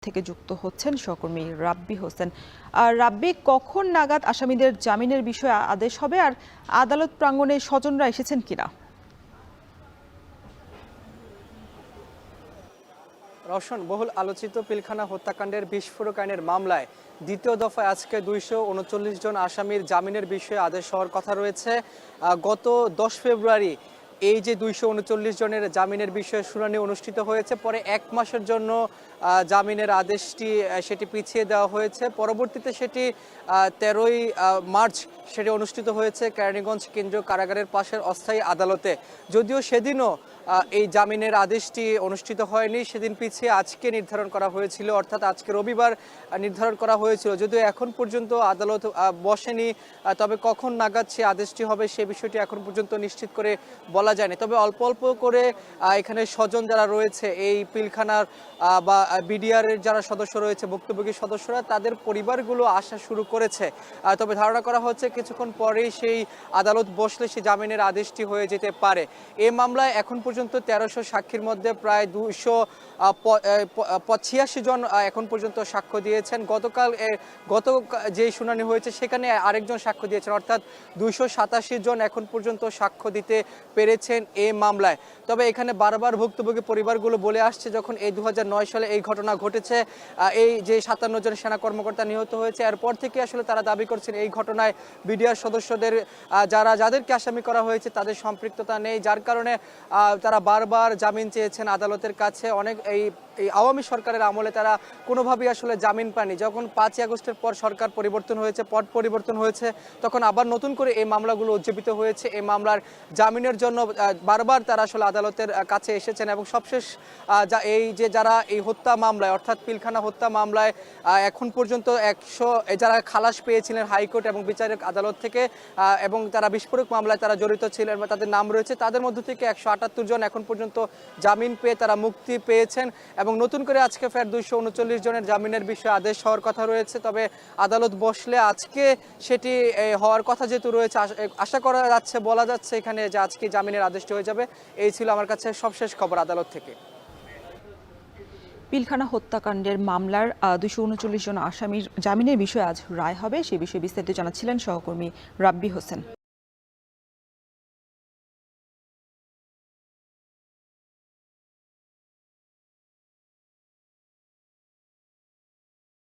থেকে যুক্ত হচ্ছেন সহকর্মী রাব্বি হোসেন। আর রাব্বি, কখন নাগাদ আসামিদের জামিনের বিষয়ে আদেশ হবে, আর আদালত প্রাঙ্গণে স্বজনরা এসেছেন কিনা? রওশন, বহুল আলোচিত পিলখানা হত্যাকাণ্ডের বিস্ফোরক আইনের মামলায় দ্বিতীয় দফায় আজকে 239 জন আসামির জামিনের বিষয়ে আদেশ হওয়ার কথা রয়েছে। গত 10 ফেব্রুয়ারি এই যে 239 জনের জামিনের বিষয়ে শুনানি অনুষ্ঠিত হয়েছে, পরে 1 মাসের জন্য জামিনের আদেশটি সেটি পিছিয়ে দেওয়া হয়েছে। পরবর্তীতে সেটি 13ই মার্চ সেটি অনুষ্ঠিত হয়েছে কেরানীগঞ্জ কেন্দ্রীয় কারাগারের পাশের অস্থায়ী আদালতে। যদিও সেদিনও এই জামিনের আদেশটি অনুষ্ঠিত হয়নি, সেদিন পিছিয়ে আজকে নির্ধারণ করা হয়েছিল, অর্থাৎ আজকে রবিবার নির্ধারণ করা হয়েছিল। যদিও এখন পর্যন্ত আদালত বসেনি, তবে কখন নাগাদ সে আদেশটি হবে সে বিষয়টি এখন পর্যন্ত নিশ্চিত করে বলা যায়নি। তবে অল্প অল্প করে এখানে স্বজন যারা রয়েছে, এই পিলখানার বা বিডিআরের যারা সদস্য রয়েছে, ভুক্তভোগী সদস্যরা, তাদের পরিবারগুলো আসা শুরু করেছে। তবে ধারণা করা হচ্ছে কিছুক্ষণ পরেই সেই আদালত বসলে সেই জামিনের আদেশটি হয়ে যেতে পারে। এই মামলায় এখন পর্যন্ত 1300 সাক্ষীর মধ্যে প্রায় 286 জন এখন পর্যন্ত সাক্ষ্য দিয়েছেন। গত যে শুনানি হয়েছে সেখানে আরেকজন সাক্ষ্য দিয়েছেন, অর্থাৎ 287 জন এখন পর্যন্ত সাক্ষ্য দিতে পেরেছেন এই মামলায়। তবে এখানে বারবার ভুক্তভোগী পরিবারগুলো বলে আসছে, যখন এই 2009 সালে এই ঘটনা ঘটেছে, এই যে 57 জন সেনা কর্মকর্তা নিহত হয়েছে, এরপর থেকে আসলে তারা দাবি করছেন এই ঘটনায় বিডিআর সদস্যদের যাদেরকে আসামি করা হয়েছে তাদের সম্পৃক্ততা নেই, যার কারণে তারা বারবার জামিন চেয়েছেন আদালতের কাছে। এই আওয়ামী সরকারের আমলে তারা কোনোভাবেই আসলে জামিন পায়নি। যখন 5ই আগস্টের পর সরকার পরিবর্তন হয়েছে, পট পরিবর্তন হয়েছে, তখন আবার নতুন করে এই মামলাগুলো উজ্জীবিত হয়েছে। এই মামলার জামিনের জন্য বারবার তারা আসলে আদালতের কাছে এসেছেন, এবং সবশেষ যারা এই হত্যা মামলায়, অর্থাৎ পিলখানা হত্যা মামলায় এখন পর্যন্ত 100 যারা খালাস পেয়েছিলেন হাইকোর্ট এবং বিচারিক আদালত থেকে, এবং তারা বিস্ফোরক মামলায় তারা জড়িত ছিলেন বা তাদের নাম রয়েছে, তাদের মধ্য থেকে 178 জন এখন পর্যন্ত জামিন পেয়ে তারা মুক্তি পেয়েছেন। এবং নতুন করে আজকে ফের 239 জনের জামিনের বিষয়ে আদেশ হওয়ার কথা রয়েছে। তবে আদালত বসলে আজকে সেটি হওয়ার কথা যেহেতু রয়েছে, আশা করা যাচ্ছে, বলা যাচ্ছে এখানে যে আজকে জামিনের আদেশটি হয়ে যাবে। এই ছিল আমার কাছে সবশেষ খবর আদালত থেকে। পিলখানা হত্যাকাণ্ডের মামলার 239 জন আসামির জামিনের বিষয়ে আজ রায় হবে, সে বিষয়ে বিস্তারিত জানাচ্ছিলেন সহকর্মী রাব্বি হোসেন।